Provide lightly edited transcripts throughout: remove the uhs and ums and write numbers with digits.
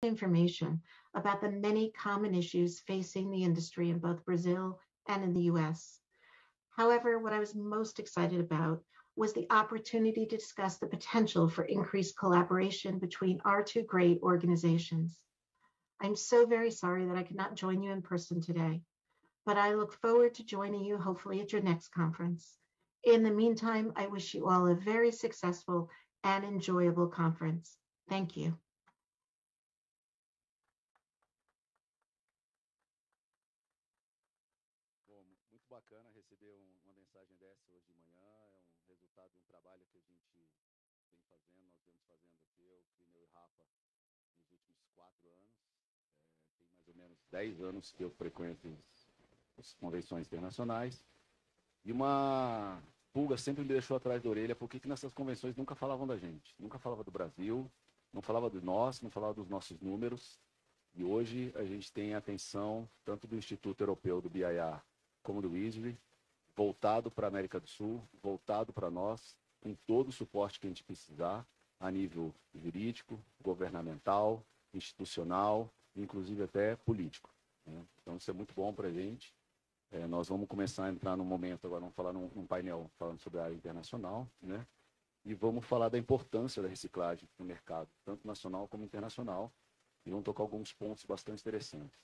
information about the many common issues facing the industry in both Brazil and in the US. However, what I was most excited about was the opportunity to discuss the potential for increased collaboration between our two great organizations. I'm so very sorry that I could not join you in person today, but I look forward to joining you hopefully at your next conference. In the meantime, I wish you all a very successful and enjoyable conference. Thank you. Bom, muito bacana receber uma mensagem dessa hoje de manhã. É um resultado de um trabalho que a gente vem fazendo, nós vemos fazendo aqui, eu, Clineu e Rafa, nos últimos 4 anos. Tem mais ou menos 10 anos que eu frequento as convenções internacionais. E uma pulga sempre me deixou atrás da orelha, porque que nessas convenções nunca falavam da gente, nunca falava do Brasil, não falava de nós, não falava dos nossos números. E hoje a gente tem a atenção tanto do Instituto Europeu do BIA como do ISRI, voltado para a América do Sul, voltado para nós, com todo o suporte que a gente precisar, a nível jurídico, governamental, institucional, inclusive até político, né? Então isso é muito bom para a gente. Nós vamos começar a entrar num momento, agora vamos falar num painel falando sobre a área internacional, né? E vamos falar da importância da reciclagem no mercado, tanto nacional como internacional, e vamos tocar alguns pontos bastante interessantes.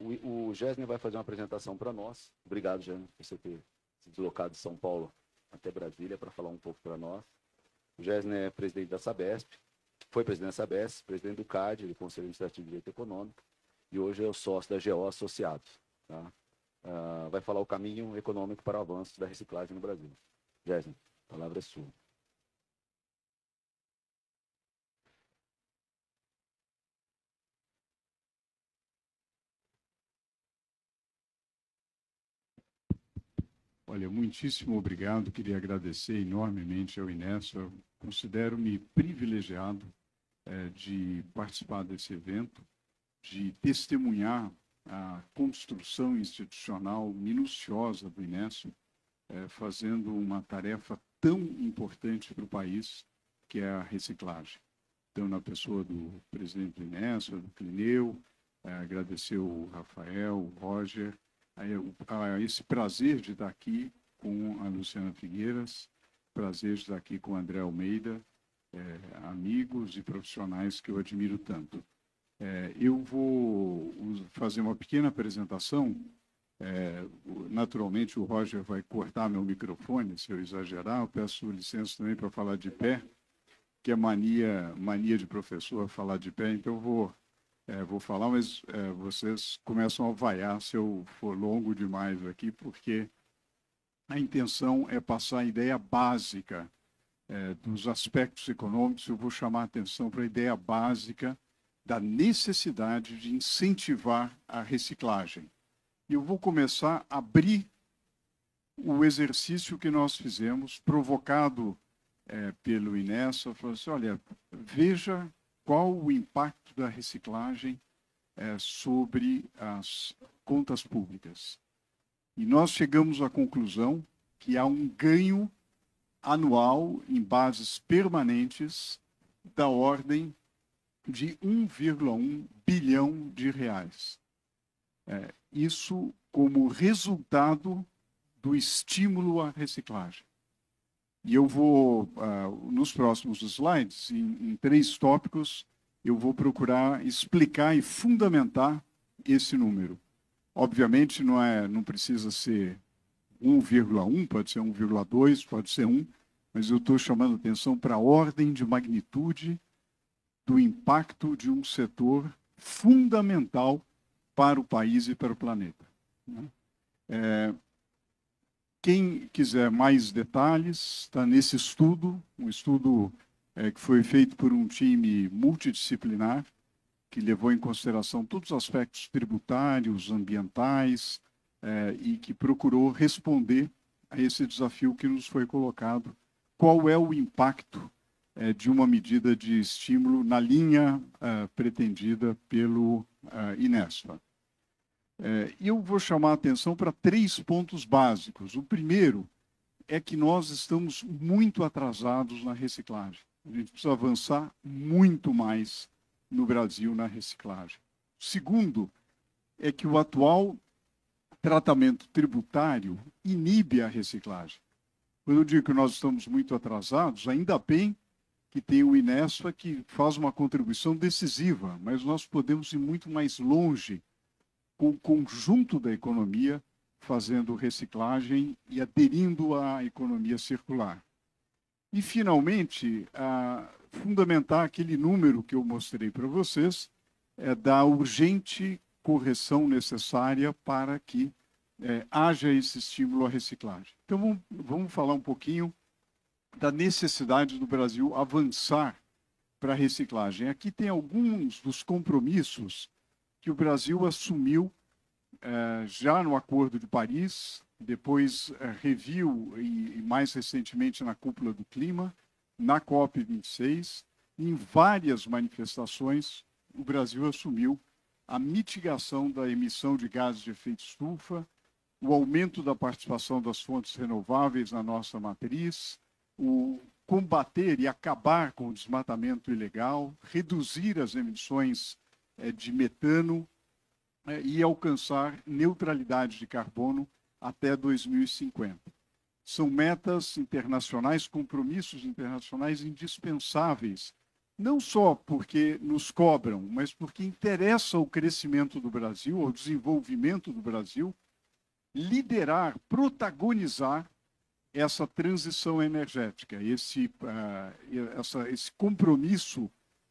O Gessner vai fazer uma apresentação para nós. Obrigado, Gessner, por você ter se deslocado de São Paulo até Brasília para falar um pouco para nós. O Gessner é presidente da Sabesp, foi presidente da Sabesp, presidente do CAD, do Conselho Administrativo de Direito Econômico, e hoje é o sócio da GO Associados. Tá? Vai falar o caminho econômico para o avanço da reciclagem no Brasil. Gessner, a palavra é sua. Olha, muitíssimo obrigado. Queria agradecer enormemente ao Inesco. Eu considero-me privilegiado de participar desse evento, de testemunhar a construção institucional minuciosa do Inesco, fazendo uma tarefa tão importante para o país, que é a reciclagem. Então, na pessoa do presidente do Inesco, do Clineu, agradecer o Rafael, o Roger, esse prazer de estar aqui com a Luciana Figueiras, prazer de estar aqui com o André Almeida, amigos e profissionais que eu admiro tanto. Eu vou fazer uma pequena apresentação. Naturalmente, o Roger vai cortar meu microfone, se eu exagerar. Eu peço licença também para falar de pé, que é mania de professor falar de pé, então eu vou falar, mas vocês começam a vaiar se eu for longo demais aqui, porque a intenção é passar a ideia básica dos aspectos econômicos. Eu vou chamar a atenção para a ideia básica da necessidade de incentivar a reciclagem. E eu vou começar a abrir o exercício que nós fizemos, provocado pelo Inesco. Falou assim, olha, veja qual o impacto da reciclagem sobre as contas públicas. E nós chegamos à conclusão que há um ganho anual em bases permanentes da ordem de 1,1 bilhão de reais. Isso como resultado do estímulo à reciclagem. E eu vou, nos próximos slides, em 3 tópicos, eu vou procurar explicar e fundamentar esse número. Obviamente, não precisa ser 1,1, pode ser 1,2, pode ser 1, mas eu estou chamando a atenção para a ordem de magnitude do impacto de um setor fundamental para o país e para o planeta. Quem quiser mais detalhes, está nesse estudo, um estudo que foi feito por um time multidisciplinar, que levou em consideração todos os aspectos tributários, ambientais, e que procurou responder a esse desafio que nos foi colocado. Qual é o impacto de uma medida de estímulo na linha pretendida pelo Inesco? E eu vou chamar a atenção para 3 pontos básicos. O primeiro é que nós estamos muito atrasados na reciclagem. A gente precisa avançar muito mais no Brasil na reciclagem. Segundo, é que o atual tratamento tributário inibe a reciclagem. Quando eu digo que nós estamos muito atrasados, ainda bem que tem o Inespa, que faz uma contribuição decisiva, mas nós podemos ir muito mais longe com o conjunto da economia fazendo reciclagem e aderindo à economia circular. E, finalmente, fundamentar aquele número que eu mostrei para vocês, da urgente correção necessária para que haja esse estímulo à reciclagem. Então, vamos falar um pouquinho da necessidade do Brasil avançar para a reciclagem. Aqui tem alguns dos compromissos que o Brasil assumiu já no Acordo de Paris, depois reviu e mais recentemente na Cúpula do Clima, na COP26, em várias manifestações, o Brasil assumiu a mitigação da emissão de gases de efeito estufa, o aumento da participação das fontes renováveis na nossa matriz, o combater e acabar com o desmatamento ilegal, reduzir as emissões de metano e alcançar neutralidade de carbono até 2050. São metas internacionais, compromissos internacionais indispensáveis, não só porque nos cobram, mas porque interessa o crescimento do Brasil, o desenvolvimento do Brasil, liderar, protagonizar essa transição energética, esse compromisso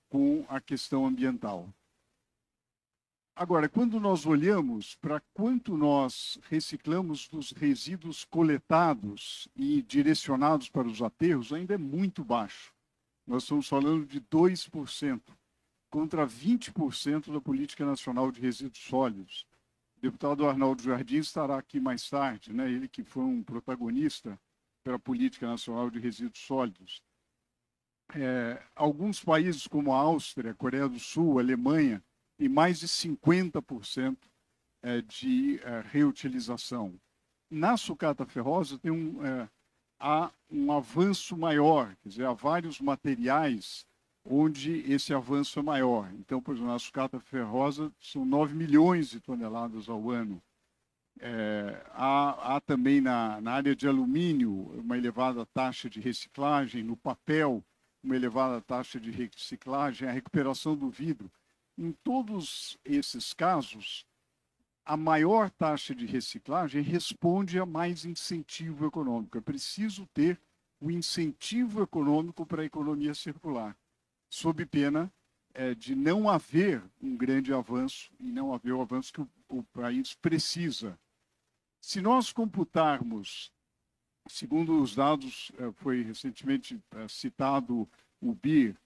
com a questão ambiental. Agora, quando nós olhamos para quanto nós reciclamos dos resíduos coletados e direcionados para os aterros, ainda é muito baixo. Nós estamos falando de 2%, contra 20% da Política Nacional de Resíduos Sólidos. O deputado Arnaldo Jardim estará aqui mais tarde, né? Ele que foi um protagonista pela Política Nacional de Resíduos Sólidos. Alguns países como a Áustria, Coreia do Sul, Alemanha, têm mais de 50% de reutilização. Na sucata ferrosa há um avanço maior, quer dizer, há vários materiais onde esse avanço é maior. Então, por exemplo, na sucata ferrosa são 9 milhões de toneladas ao ano. Há também na área de alumínio uma elevada taxa de reciclagem, no papel uma elevada taxa de reciclagem, a recuperação do vidro. Em todos esses casos, a maior taxa de reciclagem responde a mais incentivo econômico. É preciso ter o incentivo econômico para a economia circular, sob pena de não haver um grande avanço e não haver o avanço que o país precisa. Se nós computarmos, segundo os dados, foi recentemente citado o BIR,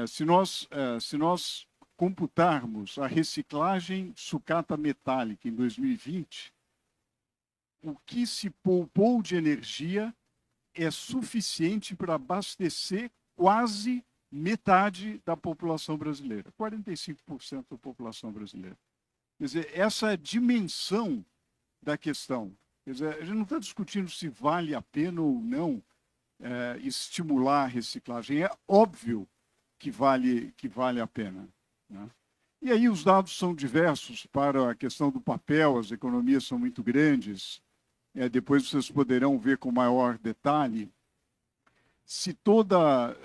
se nós computarmos a reciclagem sucata metálica em 2020, o que se poupou de energia é suficiente para abastecer quase metade da população brasileira, 45% da população brasileira. Quer dizer, essa dimensão da questão. Quer dizer, a gente não está discutindo se vale a pena ou não estimular a reciclagem. É óbvio que vale a pena, né? E aí os dados são diversos para a questão do papel, as economias são muito grandes. Depois vocês poderão ver com maior detalhe. Se toda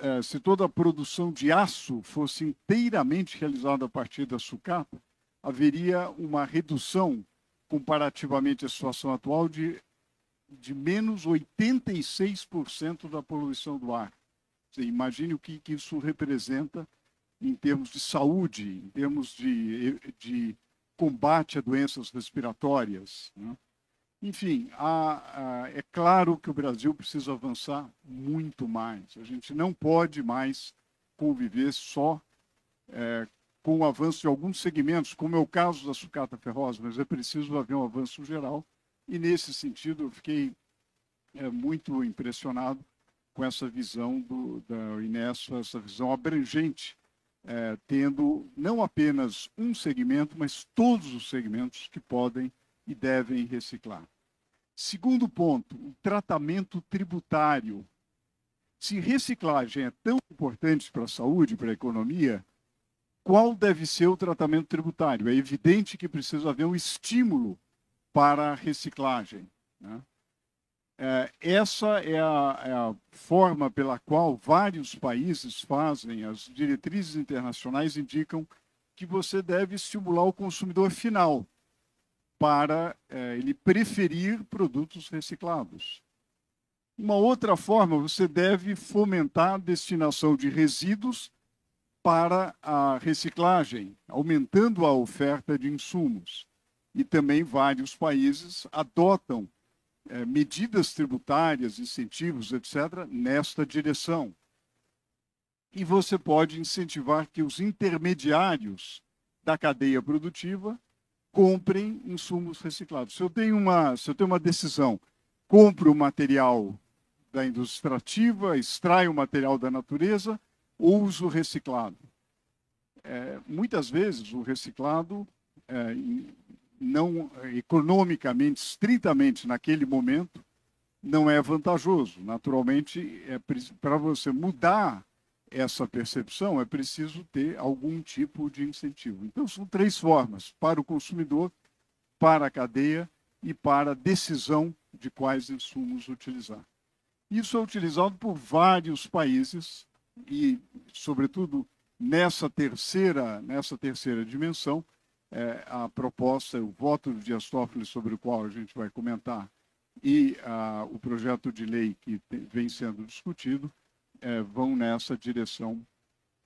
a produção de aço fosse inteiramente realizada a partir da sucata, haveria uma redução, comparativamente à situação atual, de menos 86% da poluição do ar. Você imagine o que isso representa em termos de saúde, em termos de combate a doenças respiratórias, né? Enfim, é claro que o Brasil precisa avançar muito mais. A gente não pode mais conviver só com o avanço de alguns segmentos, como é o caso da sucata ferrosa, mas é preciso haver um avanço geral. E, nesse sentido, eu fiquei muito impressionado com essa visão da Inespa, essa visão abrangente, tendo não apenas um segmento, mas todos os segmentos que podem e devem reciclar. Segundo ponto, o tratamento tributário. Se reciclagem é tão importante para a saúde, para a economia, qual deve ser o tratamento tributário? É evidente que precisa haver um estímulo para a reciclagem, né? Essa é a forma pela qual vários países fazem, as diretrizes internacionais indicam que você deve estimular o consumidor final para ele preferir produtos reciclados. Uma outra forma, você deve fomentar a destinação de resíduos para a reciclagem, aumentando a oferta de insumos. E também vários países adotam medidas tributárias, incentivos, etc., nesta direção. E você pode incentivar que os intermediários da cadeia produtiva comprem insumos reciclados. Se eu tenho uma decisão, compro o material da indústria extrativa, extraio o material da natureza, ou uso reciclado. Muitas vezes o reciclado não economicamente, estritamente naquele momento, não é vantajoso. Naturalmente, para você mudar essa percepção, é preciso ter algum tipo de incentivo. Então, são três formas: para o consumidor, para a cadeia e para a decisão de quais insumos utilizar. Isso é utilizado por vários países e, sobretudo, nessa terceira dimensão, a proposta, o voto do Dias Toffoli, sobre o qual a gente vai comentar, e o projeto de lei que vem sendo discutido, vão nessa direção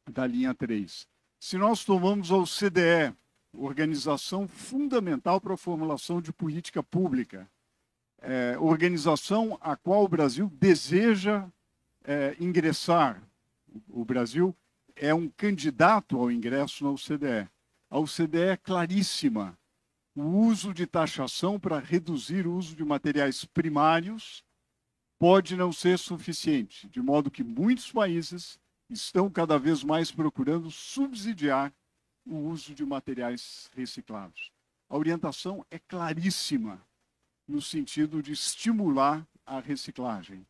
da linha 3. Se nós tomamos a OCDE, organização fundamental para a formulação de política pública, organização a qual o Brasil deseja ingressar. O Brasil é um candidato ao ingresso na OCDE. A OCDE é claríssima: o uso de taxação para reduzir o uso de materiais primários pode não ser suficiente, de modo que muitos países estão cada vez mais procurando subsidiar o uso de materiais reciclados. A orientação é claríssima no sentido de estimular a reciclagem.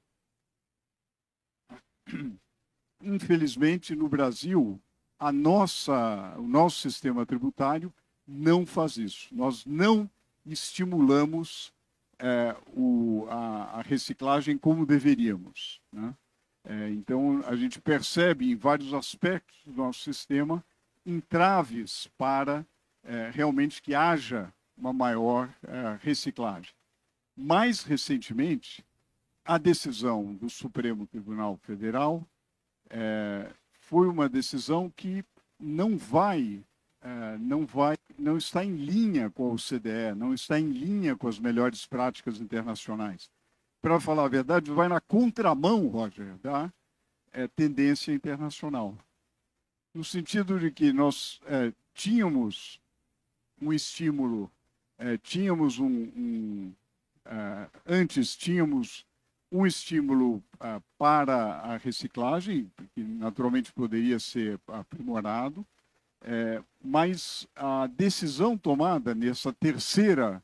Infelizmente, no Brasil, o nosso sistema tributário não faz isso. Nós não estimulamos a reciclagem como deveríamos, né? Então, a gente percebe em vários aspectos do nosso sistema entraves para realmente que haja uma maior reciclagem. Mais recentemente, a decisão do Supremo Tribunal Federal foi uma decisão que não está em linha com a OCDE, não está em linha com as melhores práticas internacionais. Para falar a verdade, vai na contramão, Roger, da tendência internacional. No sentido de que nós tínhamos um estímulo, antes tínhamos um estímulo para a reciclagem, que naturalmente poderia ser aprimorado, mas a decisão tomada nessa terceira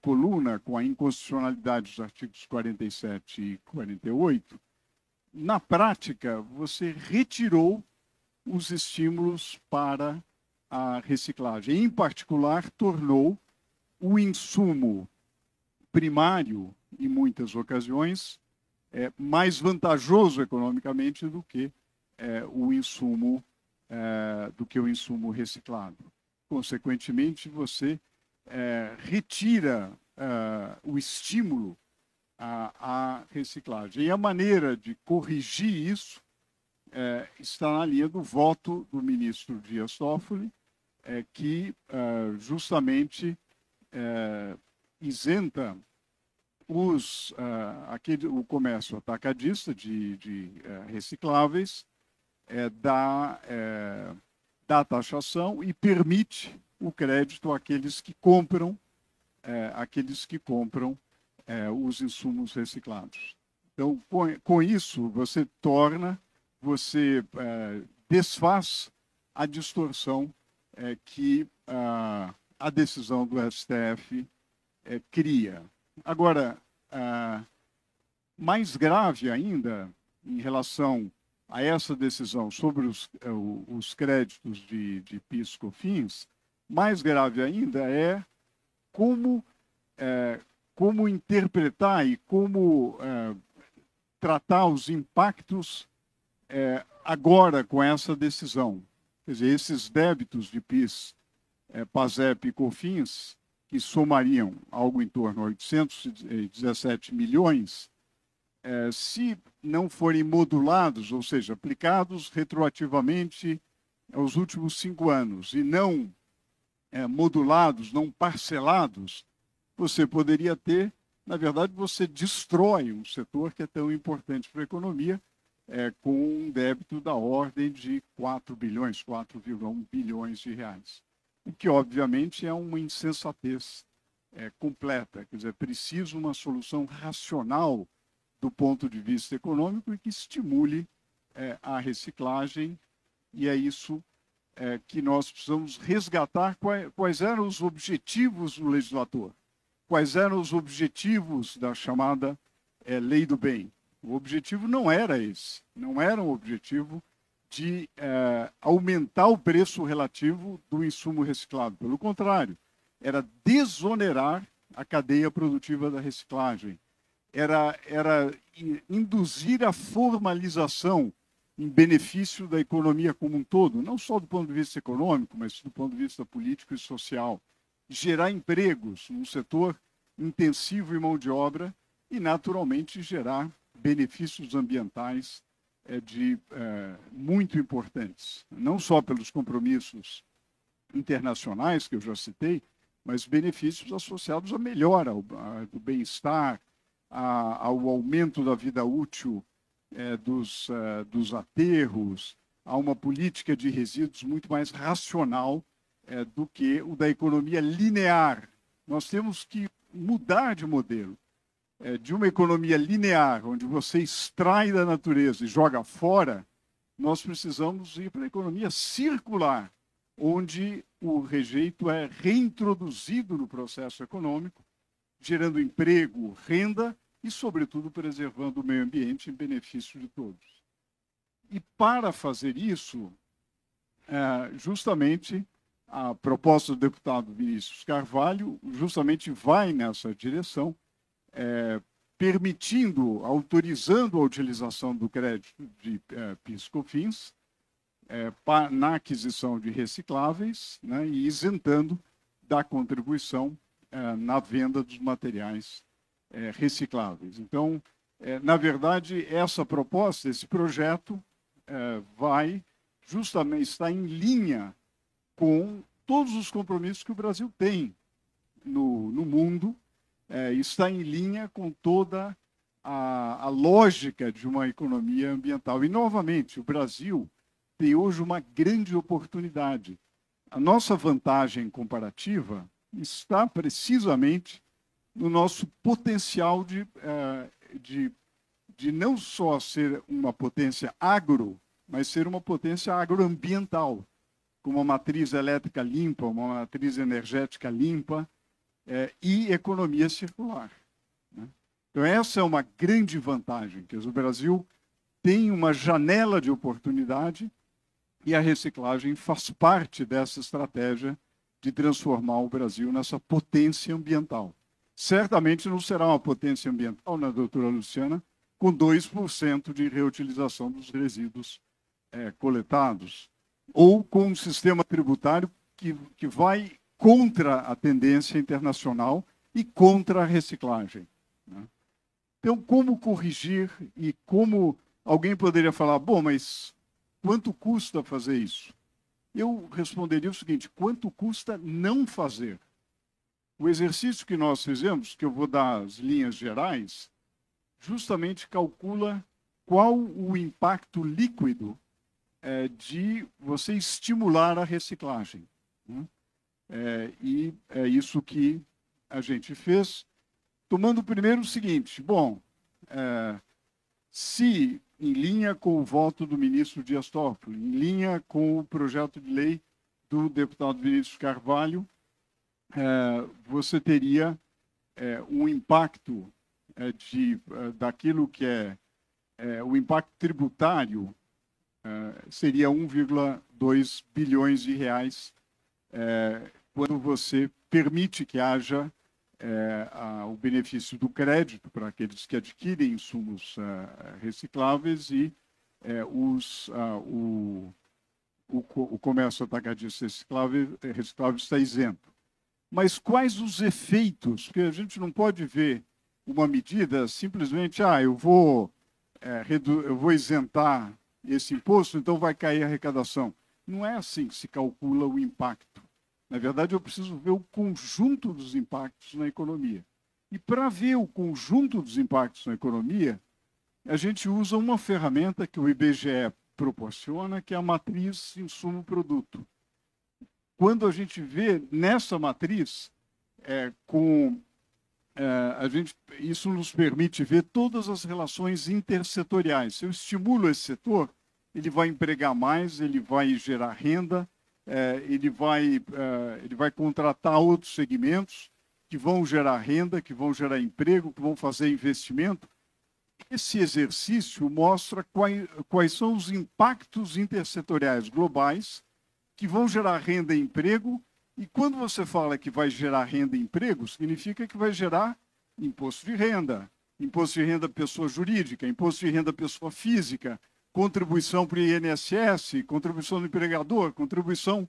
coluna, com a inconstitucionalidade dos artigos 47 e 48, na prática, você retirou os estímulos para a reciclagem. Em particular, tornou o insumo primário, em muitas ocasiões, mais vantajoso economicamente do que o insumo reciclado. Consequentemente, você retira o estímulo à reciclagem. E a maneira de corrigir isso está na linha do voto do ministro Dias Toffoli, que justamente isenta o comércio atacadista de recicláveis da taxação e permite o crédito àqueles que compram os insumos reciclados. Então, com isso, você desfaz a distorção que a decisão do STF cria. Agora, mais grave ainda em relação a essa decisão sobre os créditos de PIS/COFINS, mais grave ainda é como interpretar e como tratar os impactos agora com essa decisão. Quer dizer, esses débitos de PIS, PASEP e COFINS, que somariam algo em torno de 817 milhões, se não forem modulados, ou seja, aplicados retroativamente aos últimos 5 anos e não modulados, não parcelados, você poderia ter, na verdade, você destrói um setor que é tão importante para a economia, com um débito da ordem de 4 bilhões, 4,1 bilhões de reais. O que, obviamente, é uma insensatez completa. Quer dizer, é preciso uma solução racional do ponto de vista econômico e que estimule a reciclagem, e é isso que nós precisamos resgatar. Quais eram os objetivos do legislador? Quais eram os objetivos da chamada lei do bem? O objetivo não era esse, não era um objetivo de aumentar o preço relativo do insumo reciclado. Pelo contrário, era desonerar a cadeia produtiva da reciclagem, era induzir a formalização em benefício da economia como um todo, não só do ponto de vista econômico, mas do ponto de vista político e social, gerar empregos num setor intensivo em mão de obra e, naturalmente, gerar benefícios ambientais muito importantes, não só pelos compromissos internacionais que eu já citei, mas benefícios associados à melhora do bem-estar, ao aumento da vida útil dos aterros, a uma política de resíduos muito mais racional do que o da economia linear. Nós temos que mudar de modelo. De uma economia linear, onde você extrai da natureza e joga fora, nós precisamos ir para a economia circular, onde o rejeito é reintroduzido no processo econômico, gerando emprego, renda e, sobretudo, preservando o meio ambiente em benefício de todos. E, para fazer isso, justamente, a proposta do deputado Vinícius Carvalho justamente vai nessa direção, autorizando a utilização do crédito de PIS/COFINS na aquisição de recicláveis, né, e isentando da contribuição na venda dos materiais recicláveis. Então, na verdade, essa proposta, esse projeto, vai justamente estar em linha com todos os compromissos que o Brasil tem no mundo, está em linha com toda a lógica de uma economia ambiental. E, novamente, o Brasil tem hoje uma grande oportunidade. A nossa vantagem comparativa está precisamente no nosso potencial de não só ser uma potência agro, mas ser uma potência agroambiental, com uma matriz elétrica limpa, uma matriz energética limpa, e economia circular, né? Então, essa é uma grande vantagem, que o Brasil tem uma janela de oportunidade e a reciclagem faz parte dessa estratégia de transformar o Brasil nessa potência ambiental. Certamente não será uma potência ambiental, né, doutora Luciana, com 2% de reutilização dos resíduos coletados, ou com um sistema tributário que vai contra a tendência internacional e contra a reciclagem, né? Então, como corrigir e como alguém poderia falar, bom, mas quanto custa fazer isso? Eu responderia o seguinte, quanto custa não fazer? O exercício que nós fizemos, que eu vou dar as linhas gerais, justamente calcula qual o impacto líquido de você estimular a reciclagem, né? E é isso que a gente fez, tomando primeiro o seguinte, bom, se em linha com o voto do ministro Dias Toffoli, em linha com o projeto de lei do deputado Vinícius Carvalho, você teria um impacto daquilo que é o impacto tributário seria 1,2 bilhões de reais quando você permite que haja o benefício do crédito para aqueles que adquirem insumos recicláveis e o comércio atacadista reciclável está isento. Mas quais os efeitos? Porque a gente não pode ver uma medida simplesmente, eu vou isentar esse imposto, então vai cair a arrecadação. Não é assim que se calcula o impacto. Na verdade, eu preciso ver o conjunto dos impactos na economia. E para ver o conjunto dos impactos na economia, a gente usa uma ferramenta que o IBGE proporciona, que é a matriz insumo-produto. Quando a gente vê nessa matriz, isso nos permite ver todas as relações intersetoriais. Se eu estimulo esse setor, ele vai empregar mais, ele vai gerar renda, ele vai contratar outros segmentos que vão gerar renda, que vão gerar emprego, que vão fazer investimento. Esse exercício mostra quais são os impactos intersetoriais globais que vão gerar renda e emprego. E quando você fala que vai gerar renda e emprego, significa que vai gerar imposto de renda pessoa jurídica, imposto de renda pessoa física, contribuição para o INSS, contribuição do empregador, contribuição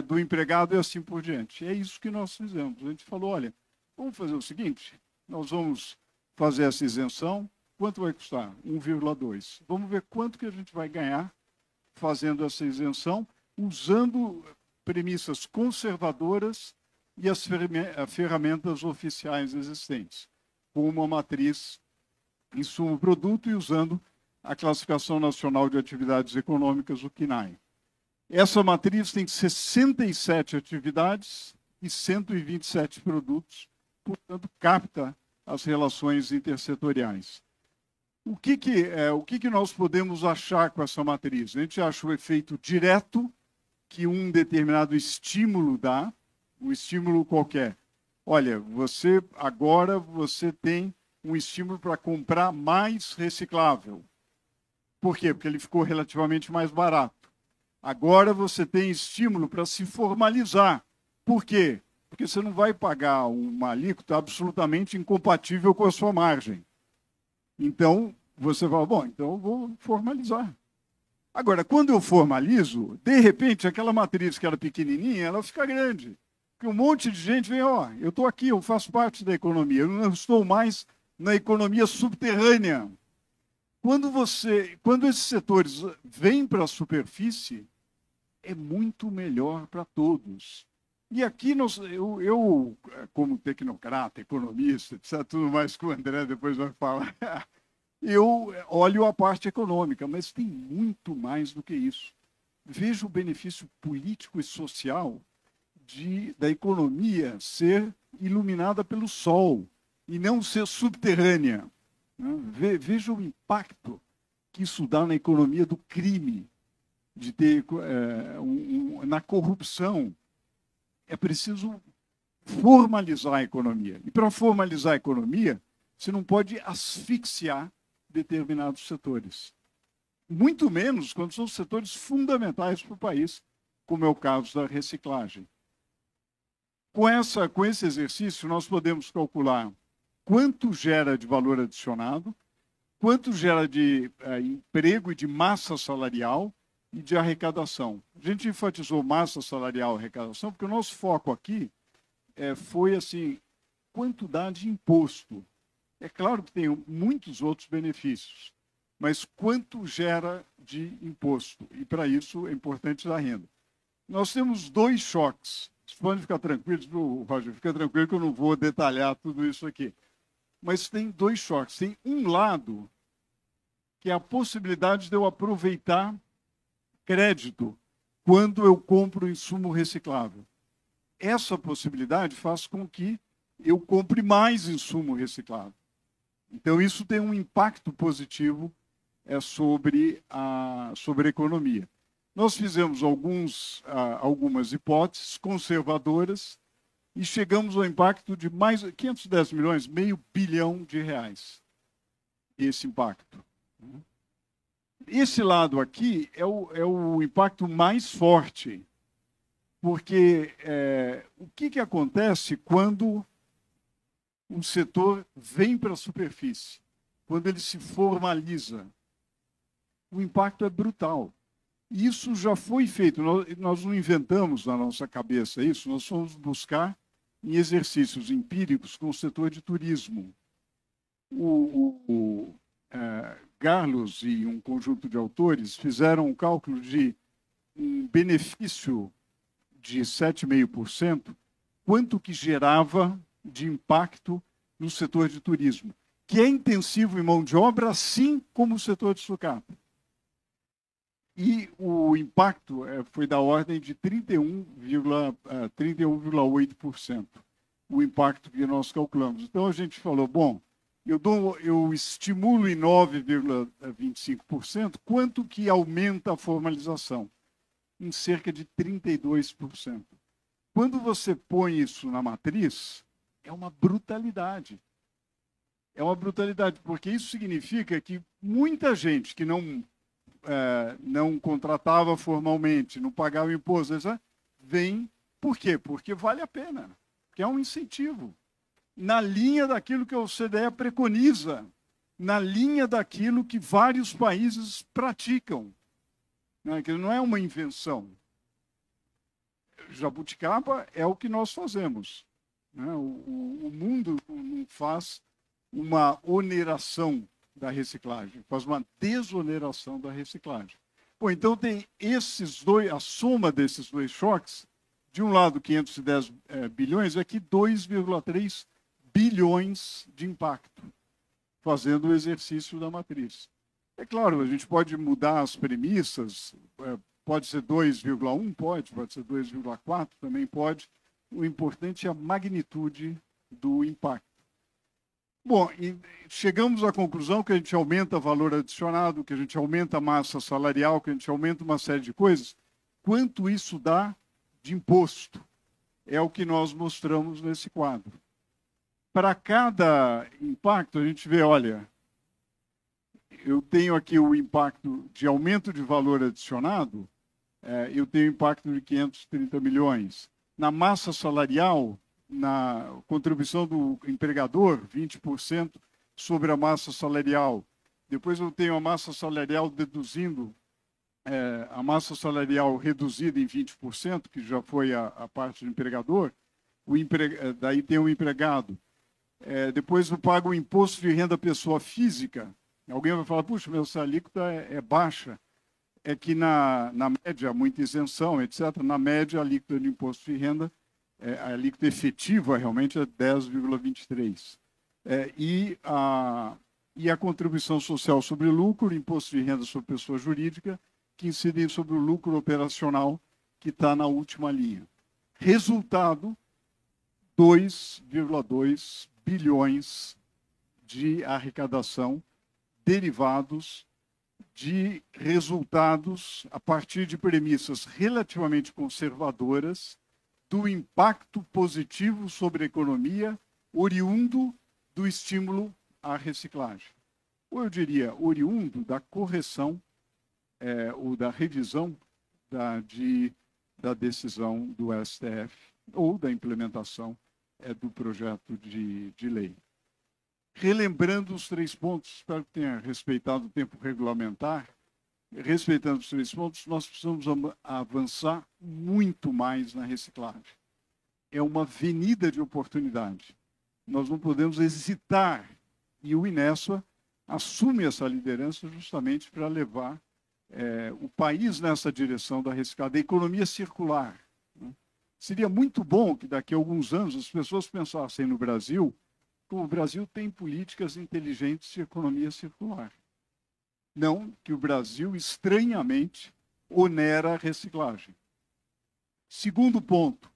do empregado e assim por diante. É isso que nós fizemos. A gente falou, olha, vamos fazer o seguinte, nós vamos fazer essa isenção, quanto vai custar? 1,2. Vamos ver quanto que a gente vai ganhar fazendo essa isenção, usando premissas conservadoras e as ferramentas oficiais existentes, como a matriz insumo-produto e usando a Classificação Nacional de Atividades Econômicas, o CNAE. Essa matriz tem 67 atividades e 127 produtos, portanto, capta as relações intersetoriais. O que nós podemos achar com essa matriz? A gente acha o efeito direto que um determinado estímulo dá, um estímulo qualquer. Olha, agora você tem um estímulo para comprar mais reciclável. Por quê? Porque ele ficou relativamente mais barato. Agora você tem estímulo para se formalizar. Por quê? Porque você não vai pagar uma alíquota absolutamente incompatível com a sua margem. Então, você fala, bom, então eu vou formalizar. Agora, quando eu formalizo, de repente, aquela matriz que era pequenininha, ela fica grande. Porque um monte de gente vem, eu estou aqui, eu faço parte da economia, eu não estou mais na economia subterrânea. Quando esses setores vêm para a superfície, é muito melhor para todos. E aqui, eu como tecnocrata, economista, etc., tudo mais que o André depois vai falar, eu olho a parte econômica, mas tem muito mais do que isso. Vejo o benefício político e social da economia ser iluminada pelo sol e não ser subterrânea. Veja o impacto que isso dá na economia do crime, de ter na corrupção. É preciso formalizar a economia. E para formalizar a economia, você não pode asfixiar determinados setores. Muito menos quando são setores fundamentais para o país, como é o caso da reciclagem. Com esse exercício, nós podemos calcular quanto gera de valor adicionado, quanto gera de emprego e de massa salarial e de arrecadação. A gente enfatizou massa salarial e arrecadação porque o nosso foco aqui foi assim, quanto dá de imposto. É claro que tem muitos outros benefícios, mas quanto gera de imposto? E para isso é importante dar renda. Nós temos 2 choques. Vocês podem ficar tranquilos, Roger, fica tranquilo que eu não vou detalhar tudo isso aqui. Mas tem 2 choques. Tem um lado, que é a possibilidade de eu aproveitar crédito quando eu compro insumo reciclável. Essa possibilidade faz com que eu compre mais insumo reciclável. Então, isso tem um impacto positivo sobre a economia. Nós fizemos algumas hipóteses conservadoras e chegamos ao impacto de mais 510 milhões, meio bilhão de reais. Esse impacto. Esse lado aqui é o impacto mais forte, porque o que acontece quando um setor vem para a superfície, quando ele se formaliza? O impacto é brutal. Isso já foi feito, nós não inventamos na nossa cabeça isso, nós fomos buscar em exercícios empíricos com o setor de turismo. Carlos e um conjunto de autores fizeram um cálculo de um benefício de 7,5%, quanto que gerava de impacto no setor de turismo, que é intensivo em mão de obra, assim como o setor de sucata. E o impacto foi da ordem de 31,8%, o impacto que nós calculamos. Então, a gente falou, bom, eu estimulo em 9,25%, quanto que aumenta a formalização? Em cerca de 32%. Quando você põe isso na matriz, é uma brutalidade. É uma brutalidade, porque isso significa que muita gente que não contratava formalmente, não pagava imposto, vem. Por quê? Porque vale a pena, que é um incentivo. Na linha daquilo que a OCDE preconiza, na linha daquilo que vários países praticam, né? Que não é uma invenção. Jabuticaba é o que nós fazemos, né? O mundo não faz uma oneração da reciclagem, faz uma desoneração da reciclagem. Bom, então tem esses dois, a soma desses dois choques, de um lado 510 bilhões, aqui 2,3 bilhões de impacto, fazendo o exercício da matriz. É claro, a gente pode mudar as premissas, pode ser 2,1, pode ser 2,4, também pode. O importante é a magnitude do impacto. Bom, e chegamos à conclusão que a gente aumenta valor adicionado, que a gente aumenta a massa salarial, que a gente aumenta uma série de coisas. Quanto isso dá de imposto? É o que nós mostramos nesse quadro. Para cada impacto, a gente vê, olha, eu tenho aqui o impacto de aumento de valor adicionado, eu tenho impacto de 530 milhões. Na massa salarial, na contribuição do empregador, 20% sobre a massa salarial. Depois eu tenho a massa salarial deduzindo, a massa salarial reduzida em 20%, que já foi a parte do empregador, daí tem o empregado. Depois eu pago o imposto de renda pessoa física. Alguém vai falar, puxa, meu alíquota é baixa. É que na média, muita isenção, etc., na média, a alíquota de imposto de renda, a alíquota efetiva realmente é 10,23%. E a contribuição social sobre lucro, imposto de renda sobre pessoa jurídica, que incidem sobre o lucro operacional, que está na última linha. Resultado, 2,2 bilhões de arrecadação derivados de resultados a partir de premissas relativamente conservadoras do impacto positivo sobre a economia oriundo do estímulo à reciclagem. Ou eu diria, oriundo da correção ou da revisão da decisão do STF ou da implementação do projeto de lei. Relembrando os 3 pontos, espero que tenha respeitado o tempo regulamentar, respeitando os 3 pontos, nós precisamos avançar muito mais na reciclagem. É uma avenida de oportunidade. Nós não podemos hesitar, e o INESA assume essa liderança justamente para levar o país nessa direção da reciclagem, da economia circular. Né? Seria muito bom que daqui a alguns anos as pessoas pensassem no Brasil, como o Brasil tem políticas inteligentes de economia circular. Não que o Brasil, estranhamente, onera a reciclagem. Segundo ponto,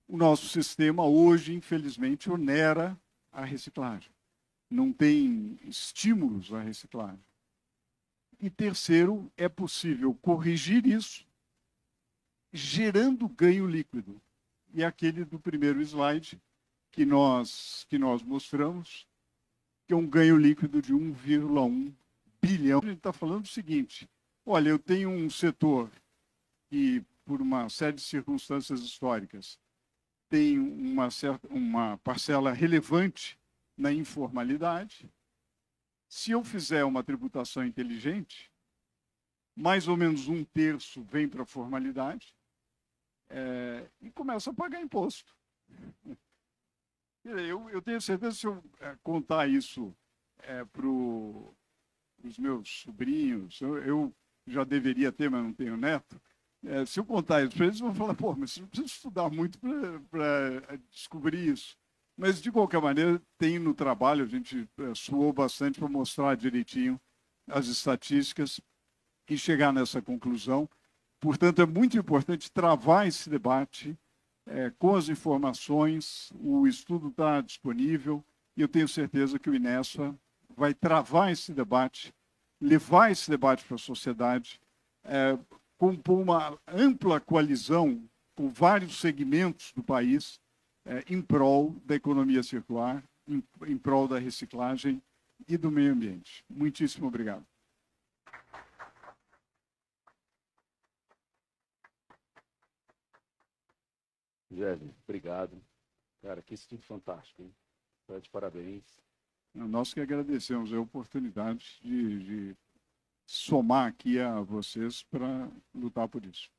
o nosso sistema hoje, infelizmente, onera a reciclagem. Não tem estímulos à reciclagem. E terceiro, é possível corrigir isso gerando ganho líquido. E aquele do primeiro slide que nós mostramos, que é um ganho líquido de 1,1 bilhão. A gente está falando o seguinte: olha, eu tenho um setor que, por uma série de circunstâncias históricas, tem uma parcela relevante na informalidade. Se eu fizer uma tributação inteligente, mais ou menos 1/3 vem para a formalidade e começa a pagar imposto. Eu tenho certeza que se eu contar isso para os meus sobrinhos, eu já deveria ter, mas não tenho neto, se eu contar isso para eles, vão falar, pô, mas você não precisa estudar muito para descobrir isso. Mas, de qualquer maneira, tem no trabalho, a gente suou bastante para mostrar direitinho as estatísticas e chegar nessa conclusão. Portanto, é muito importante travar esse debate com as informações. O estudo está disponível e eu tenho certeza que o INESFA vai travar esse debate, levar esse debate para a sociedade, compor uma ampla coalizão com vários segmentos do país em prol da economia circular, em prol da reciclagem e do meio ambiente. Muitíssimo obrigado. Gévio, obrigado. Cara, que estudo fantástico, hein? Tá de parabéns. Nós que agradecemos a oportunidade de somar aqui a vocês para lutar por isso.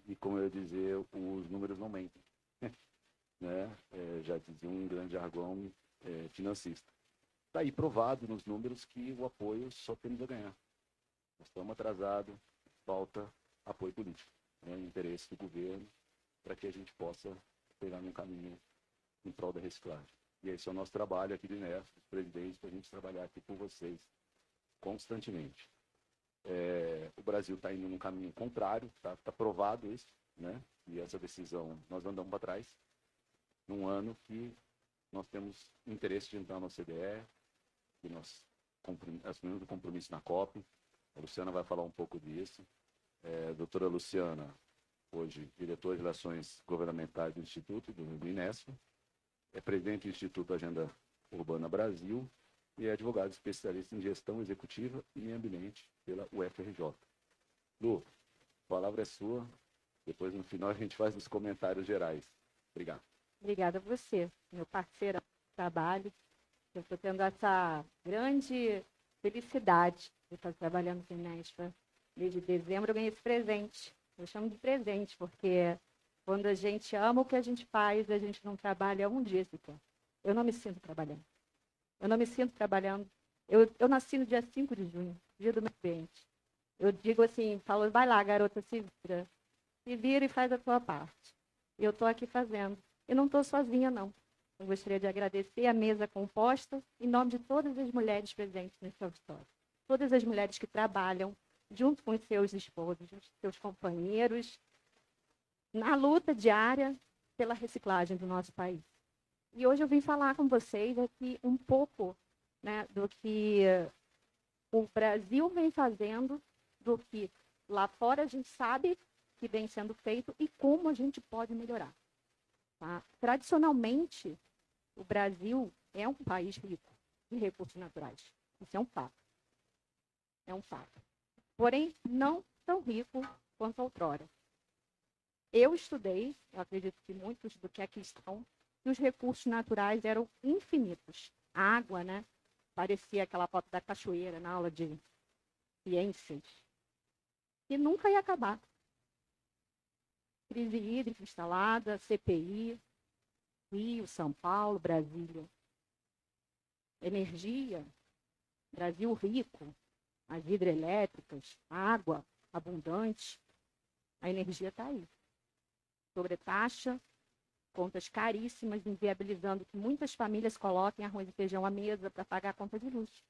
E como eu ia dizer, os números não mentem. Né? Já dizia um grande jargão financista. Está aí provado nos números que o apoio só temos a ganhar. Nós estamos atrasados, falta apoio político, interesse do governo, para que a gente possa pegar um caminho em prol da reciclagem. E esse é o nosso trabalho aqui do INESF, dos presidentes, para a gente trabalhar aqui com vocês constantemente. O Brasil está indo num caminho contrário, está provado isso, né? E essa decisão nós andamos para trás, num ano que nós temos interesse de entrar na OCDE, que nós assumimos o compromisso na COP. A Luciana vai falar um pouco disso. Doutora Luciana, hoje diretora de Relações Governamentais do Instituto, do INESF, é presidente do Instituto Agenda Urbana Brasil e é advogado especialista em gestão executiva e meio ambiente pela UFRJ. Lu, a palavra é sua. Depois, no final, a gente faz os comentários gerais. Obrigado. Obrigada a você, meu parceiro de trabalho. Eu estou tendo essa grande felicidade de estar trabalhando com o INESFA. Desde dezembro eu ganhei esse presente. Eu chamo de presente, porque quando a gente ama o que a gente faz, a gente não trabalha um dia sequer. Eu não me sinto trabalhando. Eu não me sinto trabalhando. Eu nasci no dia 5 de junho, dia do meio ambiente. Eu digo assim, falo, vai lá, garota, se vira e faz a tua parte. E eu estou aqui fazendo. E não estou sozinha, não. Eu gostaria de agradecer a mesa composta em nome de todas as mulheres presentes nesse auditório. Todas as mulheres que trabalham junto com os seus esposos, os seus companheiros, na luta diária pela reciclagem do nosso país. E hoje eu vim falar com vocês aqui um pouco, né, do que o Brasil vem fazendo, do que lá fora a gente sabe que vem sendo feito e como a gente pode melhorar. Tá? Tradicionalmente, o Brasil é um país rico em recursos naturais. Isso é um fato. É um fato. Porém, não tão rico quanto outrora. Eu estudei, eu acredito que muitos do que aqui estão, que os recursos naturais eram infinitos. A água, né? Parecia aquela foto da cachoeira na aula de ciências. E nunca ia acabar. Crise hídrica instalada, CPI, Rio, São Paulo, Brasília. Energia, Brasil rico, as hidrelétricas, água abundante, a energia está aí. Sobretaxa, contas caríssimas, inviabilizando que muitas famílias coloquem arroz e feijão à mesa para pagar a conta de luz.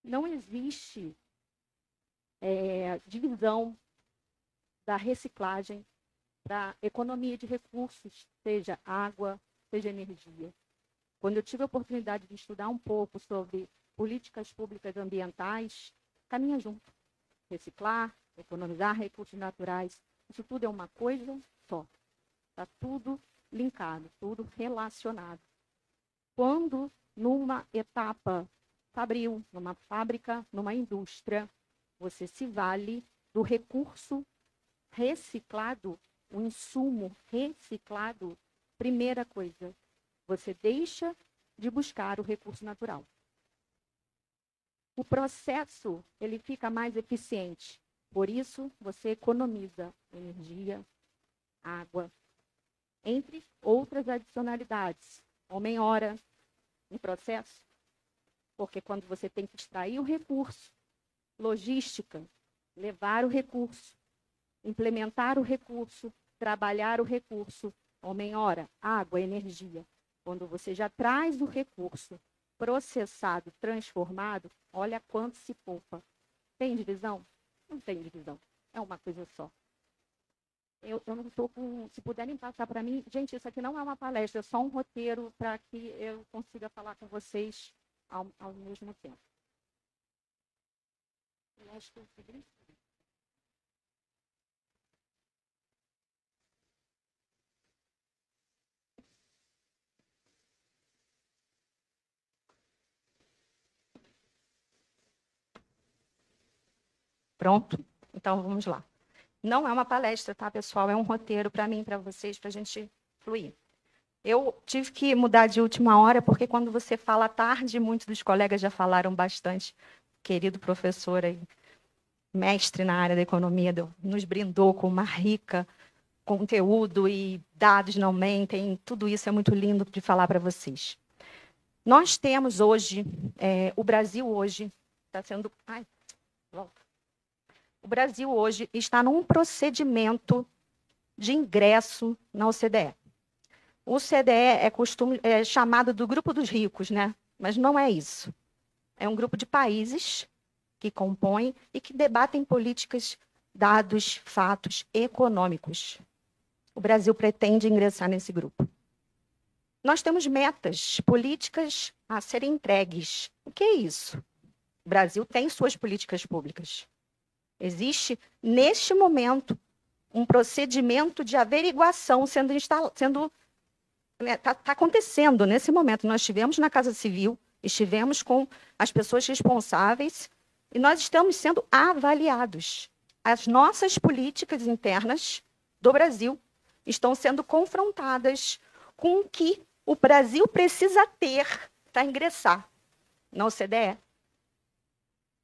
Não existe divisão da reciclagem para economia de recursos, seja água, seja energia. Quando eu tive a oportunidade de estudar um pouco sobre políticas públicas ambientais, caminha junto. Reciclar, economizar recursos naturais, isso tudo é uma coisa só. Está tudo linkado, tudo relacionado. Quando, numa etapa fabril, numa fábrica, numa indústria, você se vale do recurso reciclado, o insumo reciclado. Primeira coisa, você deixa de buscar o recurso natural. O processo, ele fica mais eficiente. Por isso, você economiza energia, água, entre outras adicionalidades. Homem-hora no processo, porque quando você tem que extrair o recurso, logística, levar o recurso, implementar o recurso, trabalhar o recurso, homem-hora, água, energia. Quando você já traz o recurso processado, transformado, olha quanto se poupa. Tem divisão? Não tem divisão. É uma coisa só. Eu não estou com... Se puderem passar para mim... Gente, isso aqui não é uma palestra, é só um roteiro para que eu consiga falar com vocês ao mesmo tempo. Eu acho que eu segui. Pronto? Então, vamos lá. Não é uma palestra, tá, pessoal? É um roteiro para mim, para vocês, para a gente fluir. Eu tive que mudar de última hora, porque quando você fala tarde, muitos dos colegas já falaram bastante. Querido professor aí, mestre na área da economia, nos brindou com uma rica conteúdo e dados não mentem. Tudo isso é muito lindo de falar para vocês. Nós temos hoje, o Brasil hoje está sendo... Ai, volta. O Brasil hoje está num procedimento de ingresso na OCDE. O OCDE é chamado do grupo dos ricos, né? Mas não é isso. É um grupo de países que compõem e que debatem políticas, dados, fatos econômicos. O Brasil pretende ingressar nesse grupo. Nós temos metas políticas a serem entregues. O que é isso? O Brasil tem suas políticas públicas. Existe, neste momento, um procedimento de averiguação está acontecendo nesse momento. Nós estivemos na Casa Civil, estivemos com as pessoas responsáveis e nós estamos sendo avaliados. As nossas políticas internas do Brasil estão sendo confrontadas com o que o Brasil precisa ter para ingressar na OCDE.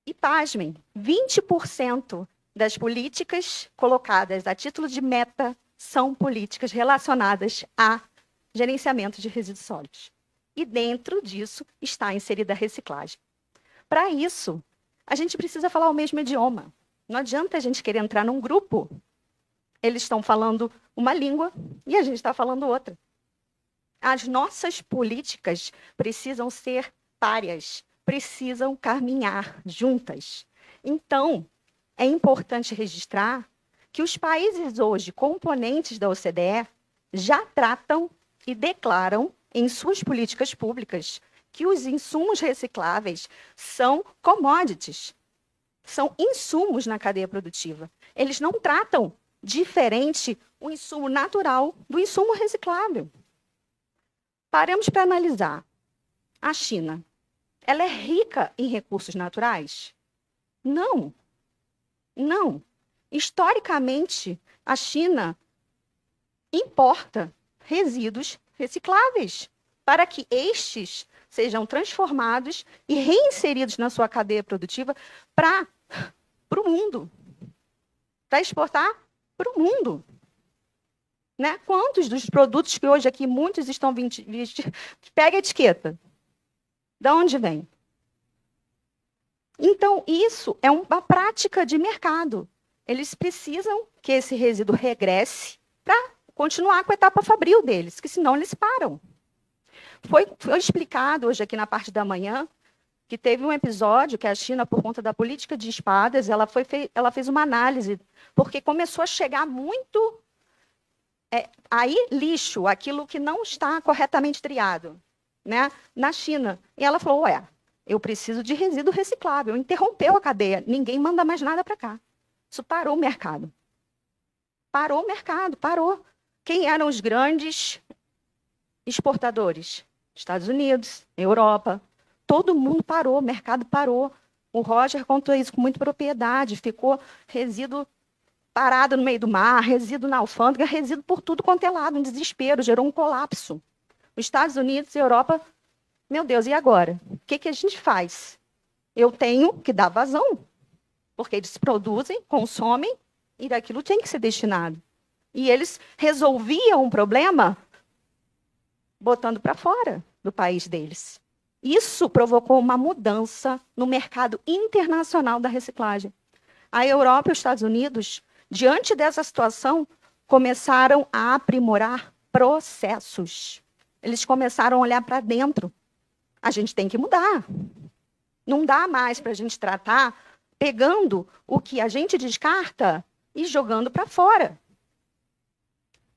E, pasmem, 20% das políticas colocadas a título de meta são políticas relacionadas a gerenciamento de resíduos sólidos. E dentro disso está inserida a reciclagem. Para isso, a gente precisa falar o mesmo idioma. Não adianta a gente querer entrar num grupo, eles estão falando uma língua e a gente está falando outra. As nossas políticas precisam ser páreas, precisam caminhar juntas. Então, é importante registrar que os países hoje componentes da OCDE já tratam e declaram em suas políticas públicas que os insumos recicláveis são commodities, são insumos na cadeia produtiva. Eles não tratam diferente o insumo natural do insumo reciclável. Paramos para analisar. A China, ela é rica em recursos naturais? Não. Não. Historicamente, a China importa resíduos recicláveis para que estes sejam transformados e reinseridos na sua cadeia produtiva para o mundo, para exportar para o mundo. Né? Quantos dos produtos que hoje aqui muitos estão pega a etiqueta? De onde vem? Então, isso é uma prática de mercado. Eles precisam que esse resíduo regresse para continuar com a etapa fabril deles, que senão eles param. Foi explicado hoje aqui na parte da manhã que teve um episódio que a China, por conta da política de espadas, ela fez uma análise, porque começou a chegar muito aí lixo, aquilo que não está corretamente triado, né, na China. E ela falou, eu preciso de resíduo reciclável. Interrompeu a cadeia, ninguém manda mais nada para cá. Isso parou o mercado. Parou o mercado, parou. Quem eram os grandes exportadores? Estados Unidos, Europa. todo mundo parou, o mercado parou. O Roger contou isso com muita propriedade, ficou resíduo parado no meio do mar, resíduo na alfândega, resíduo por tudo quanto é lado, um desespero, gerou um colapso. Os Estados Unidos e a Europa, meu Deus, e agora? O que a gente faz? Eu tenho que dar vazão, porque eles produzem, consomem, e daquilo tem que ser destinado. E eles resolviam um problema botando para fora do país deles. Isso provocou uma mudança no mercado internacional da reciclagem. A Europa e os Estados Unidos, diante dessa situação, começaram a aprimorar processos. Eles começaram a olhar para dentro. A gente tem que mudar. Não dá mais para a gente tratar pegando o que a gente descarta e jogando para fora.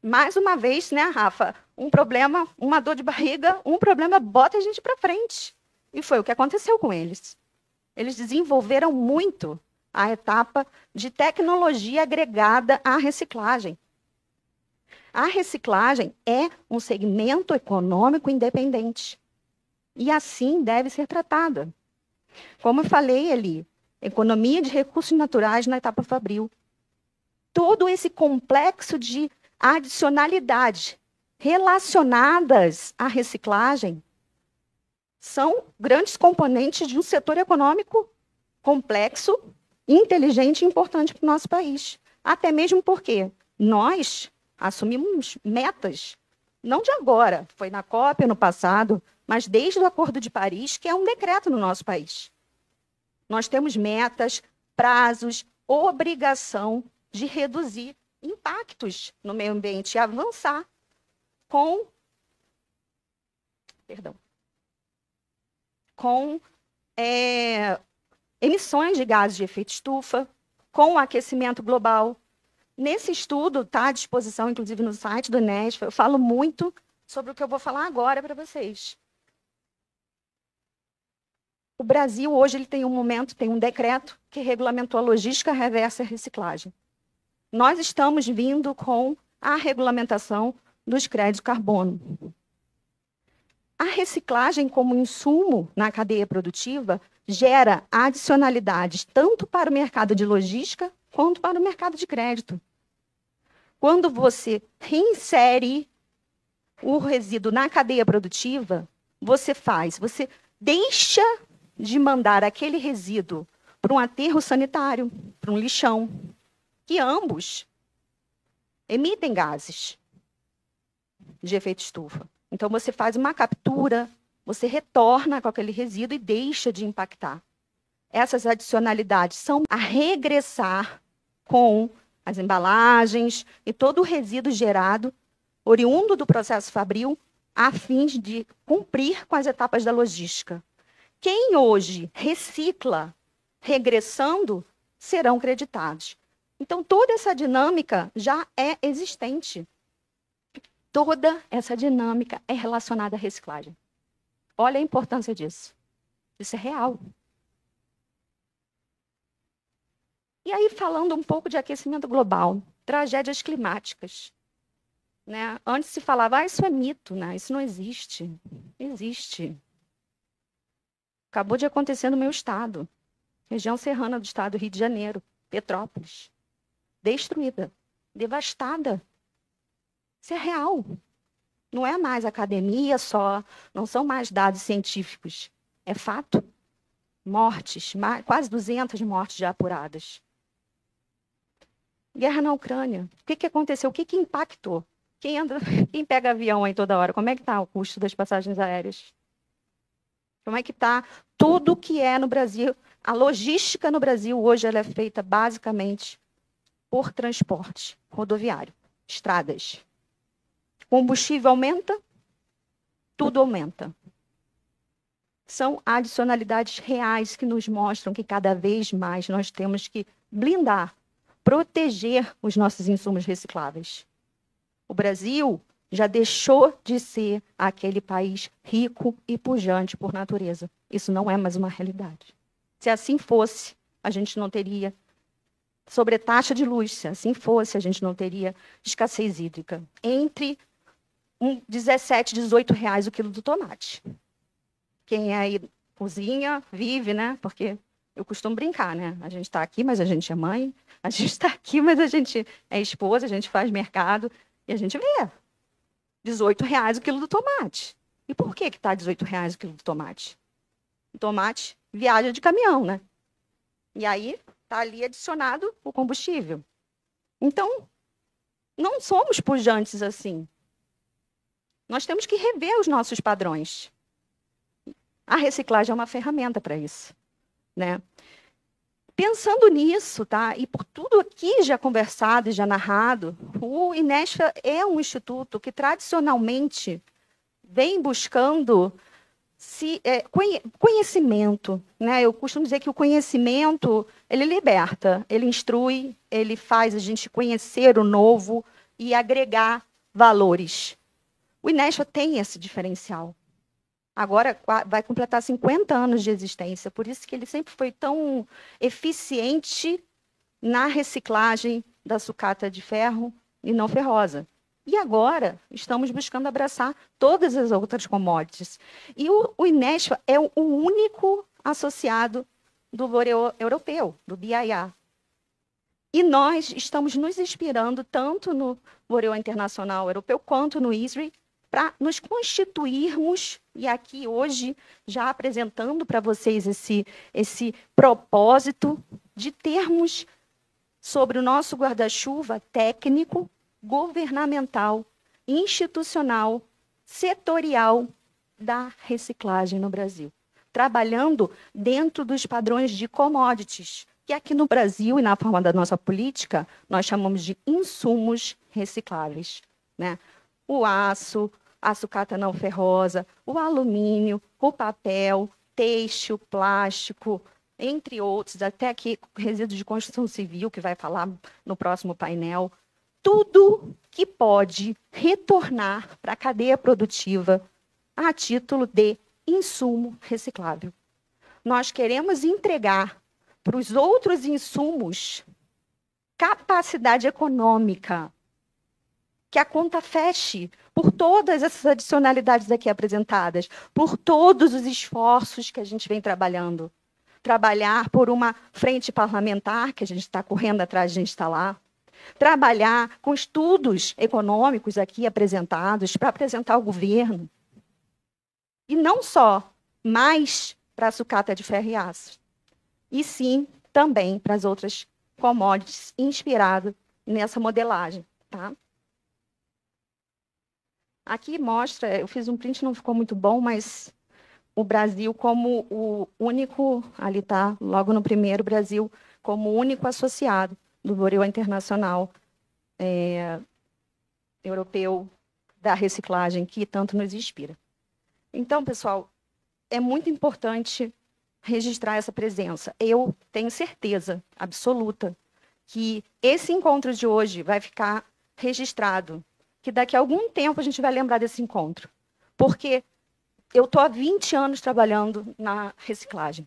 Mais uma vez, né, Rafa? Um problema, uma dor de barriga, um problema bota a gente para frente. E foi o que aconteceu com eles. Eles desenvolveram muito a etapa de tecnologia agregada à reciclagem. A reciclagem é um segmento econômico independente. E assim deve ser tratada. Como eu falei ali, economia de recursos naturais na etapa fabril. Todo esse complexo de adicionalidade relacionadas à reciclagem são grandes componentes de um setor econômico complexo, inteligente e importante para o nosso país. Até mesmo porque nós assumimos metas, não de agora, foi na COP no passado, mas desde o Acordo de Paris, que é um decreto no nosso país. Nós temos metas, prazos, obrigação de reduzir impactos no meio ambiente e avançar com emissões de gases de efeito estufa, com o aquecimento global. Nesse estudo, está à disposição, inclusive no site do INESP, eu falo muito sobre o que eu vou falar agora para vocês. O Brasil, hoje, ele tem um decreto que regulamentou a logística reversa e a reciclagem. Nós estamos vindo com a regulamentação dos créditos carbono. A reciclagem como insumo na cadeia produtiva gera adicionalidades tanto para o mercado de logística quanto para o mercado de crédito. Quando você reinsere o resíduo na cadeia produtiva, você deixa de mandar aquele resíduo para um aterro sanitário, para um lixão, que ambos emitem gases de efeito estufa. Então, você faz uma captura, você retorna com aquele resíduo e deixa de impactar. Essas adicionalidades são a regressar com as embalagens e todo o resíduo gerado, oriundo do processo fabril, a fim de cumprir com as etapas da logística. Quem hoje recicla, regressando, serão creditados. Então, toda essa dinâmica já é existente. Toda essa dinâmica é relacionada à reciclagem. Olha a importância disso. Isso é real. E aí, falando um pouco de aquecimento global, tragédias climáticas. Né? Antes se falava, isso é mito, né? Isso não existe. Existe. Acabou de acontecer no meu estado, região serrana do estado do Rio de Janeiro, Petrópolis. Destruída, devastada. Isso é real. Não é mais academia só, não são mais dados científicos. É fato. Mortes, quase 200 mortes já apuradas. Guerra na Ucrânia. O que aconteceu? O que impactou? Quem pega avião aí toda hora? Como é que está o custo das passagens aéreas? Como é que está tudo que é no Brasil? A logística no Brasil hoje ela é feita basicamente por transporte rodoviário, estradas. Combustível aumenta, tudo aumenta. São adicionalidades reais que nos mostram que cada vez mais nós temos que blindar, proteger os nossos insumos recicláveis. O Brasil já deixou de ser aquele país rico e pujante por natureza. Isso não é mais uma realidade. Se assim fosse, a gente não teria sobretaxa de luz. Se assim fosse, a gente não teria escassez hídrica. Entre 17 e 18 reais o quilo do tomate. Quem é aí cozinha, vive, né? Porque eu costumo brincar, né? A gente está aqui, mas a gente é mãe. A gente está aqui, mas a gente é esposa, a gente faz mercado. E a gente vê R$ 18 o quilo do tomate. E por que está R$ 18 o quilo do tomate? O tomate viaja de caminhão, né? E aí está ali adicionado o combustível. Então, não somos pujantes assim. Nós temos que rever os nossos padrões. A reciclagem é uma ferramenta para isso, né? Pensando nisso, tá? E por tudo aqui já conversado e já narrado, o Inesfa é um instituto que tradicionalmente vem buscando conhecimento, né? Eu costumo dizer que o conhecimento, ele liberta, ele instrui, ele faz a gente conhecer o novo e agregar valores. O Inesfa tem esse diferencial. Agora vai completar 50 anos de existência, por isso que ele sempre foi tão eficiente na reciclagem da sucata de ferro e não ferrosa. E agora estamos buscando abraçar todas as outras commodities. E o Inesfa é o único associado do Boreal Europeu, do BIA. E nós estamos nos inspirando tanto no Boreal Internacional Europeu quanto no ISRI para nos constituirmos, e aqui hoje já apresentando para vocês esse propósito de termos sobre o nosso guarda-chuva técnico, governamental, institucional, setorial da reciclagem no Brasil, trabalhando dentro dos padrões de commodities, que aqui no Brasil e na forma da nossa política, nós chamamos de insumos recicláveis, né? O aço, a sucata não ferrosa, o alumínio, o papel, têxtil, plástico, entre outros, até aqui resíduos de construção civil, que vai falar no próximo painel, tudo que pode retornar para a cadeia produtiva a título de insumo reciclável. Nós queremos entregar para os outros insumos capacidade econômica, que a conta feche por todas essas adicionalidades aqui apresentadas, por todos os esforços que a gente vem trabalhando. Trabalhar por uma frente parlamentar, que a gente está correndo atrás de instalar. Trabalhar com estudos econômicos aqui apresentados, para apresentar ao governo. E não só mais para a sucata de ferro e aço, e sim também para as outras commodities inspirado nessa modelagem. Tá? Aqui mostra, eu fiz um print, não ficou muito bom, mas o Brasil como o único, ali está, logo no primeiro, Brasil como o único associado do Boreal Internacional Europeu da reciclagem, que tanto nos inspira. Então, pessoal, é muito importante registrar essa presença. Eu tenho certeza absoluta que esse encontro de hoje vai ficar registrado, que daqui a algum tempo a gente vai lembrar desse encontro. Porque eu estou há 20 anos trabalhando na reciclagem.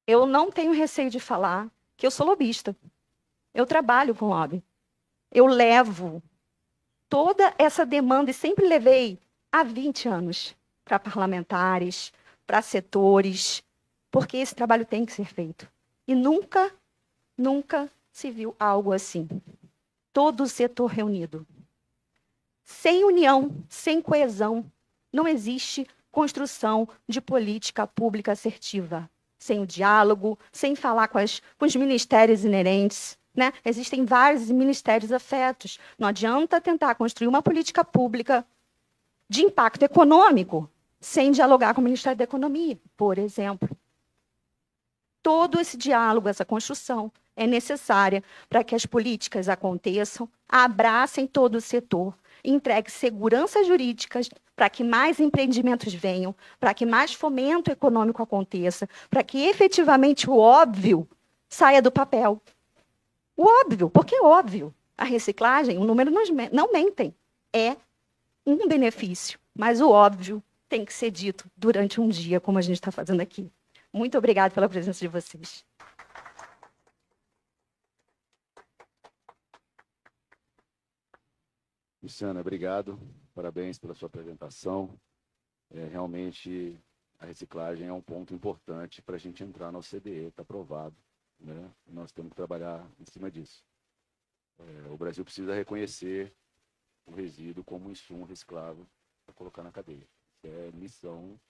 Eu não tenho receio de falar que eu sou lobista. Eu trabalho com lobby. Eu levo toda essa demanda, e sempre levei há 20 anos, para parlamentares, para setores, porque esse trabalho tem que ser feito. E nunca se viu algo assim. Todo o setor reunido. Sem união, sem coesão, não existe construção de política pública assertiva. Sem o diálogo, sem falar com os ministérios inerentes. Né? Existem vários ministérios afetos. Não adianta tentar construir uma política pública de impacto econômico sem dialogar com o Ministério da Economia, por exemplo. Todo esse diálogo, essa construção, é necessária para que as políticas aconteçam, abracem todo o setor, entreguem segurança jurídica para que mais empreendimentos venham, para que mais fomento econômico aconteça, para que efetivamente o óbvio saia do papel. O óbvio, porque é óbvio. A reciclagem, o número não mentem. É um benefício, mas o óbvio tem que ser dito durante um dia, como a gente está fazendo aqui. Muito obrigada pela presença de vocês. Luciana, obrigado. Parabéns pela sua apresentação. Realmente a reciclagem é um ponto importante para a gente entrar na OCDE, está aprovado, né? Nós temos que trabalhar em cima disso. O Brasil precisa reconhecer o resíduo como um insumo reciclável para colocar na cadeia. Isso é missão,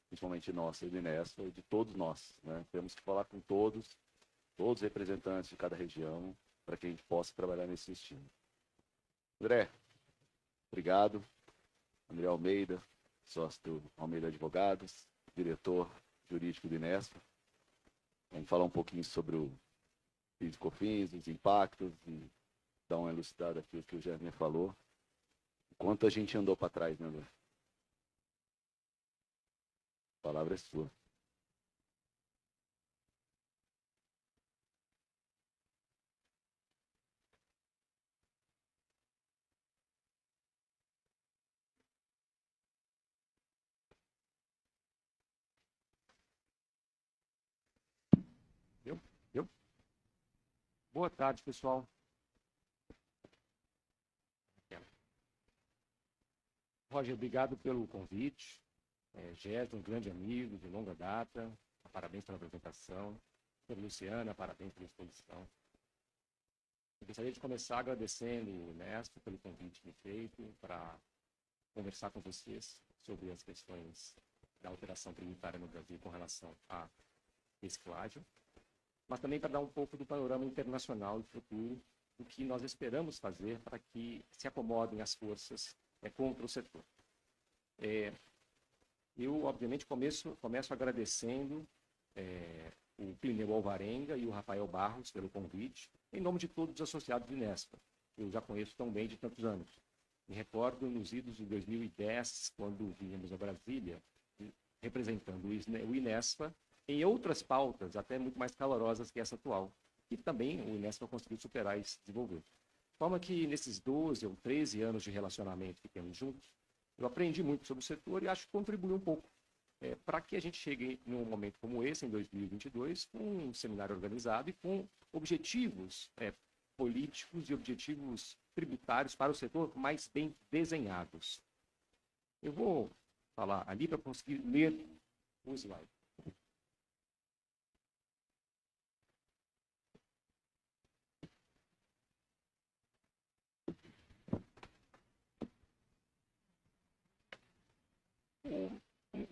principalmente nossa, do Inespa, e de todos nós, né? Temos que falar com todos os representantes de cada região, para que a gente possa trabalhar nesse sentido. André, obrigado. André Almeida, sócio do Almeida Advogados, diretor jurídico do Inespa. Vamos falar um pouquinho sobre o PIS e COFINS, os impactos, e dar uma elucidada aqui o que o Germinha falou. Quanto a gente andou para trás, né, André? A palavra é sua. Deu? Boa tarde, pessoal. Roger, obrigado pelo convite. Gerson, um grande amigo de longa data. Parabéns pela apresentação. Luciana, parabéns pela exposição. Eu gostaria de começar agradecendo o Nestor pelo convite me feito para conversar com vocês sobre as questões da alteração tributária no Brasil com relação à reciclagem, mas também para dar um pouco do panorama internacional e futuro do que nós esperamos fazer para que se acomodem as forças contra o setor. Eu, obviamente, começo agradecendo o Plineu Alvarenga e o Rafael Barros pelo convite, em nome de todos os associados do Inespa, que eu já conheço tão bem de tantos anos. Me recordo nos idos de 2010, quando vínhamos a Brasília, representando o Inespa, em outras pautas, até muito mais calorosas que essa atual, que também o Inespa conseguiu superar e se desenvolver. De forma que, nesses 12 ou 13 anos de relacionamento que temos juntos, eu aprendi muito sobre o setor e acho que contribuiu um pouco para que a gente chegue num momento como esse, em 2022, com um seminário organizado e com objetivos políticos e objetivos tributários para o setor mais bem desenhados. Eu vou falar ali para conseguir ler o slide.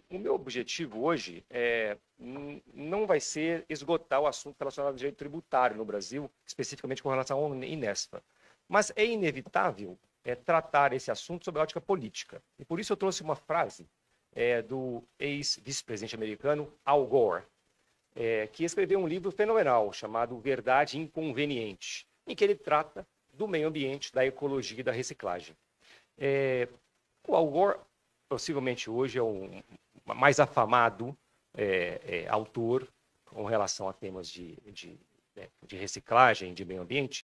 O meu objetivo hoje não vai ser esgotar o assunto relacionado ao direito tributário no Brasil, especificamente com relação ao Inespa, mas é inevitável tratar esse assunto sob a ótica política. E por isso eu trouxe uma frase do ex-vice-presidente americano Al Gore, que escreveu um livro fenomenal chamado Verdade Inconveniente, em que ele trata do meio ambiente, da ecologia e da reciclagem. O Al Gore, possivelmente hoje, é o mais afamado autor com relação a temas de reciclagem, de meio ambiente,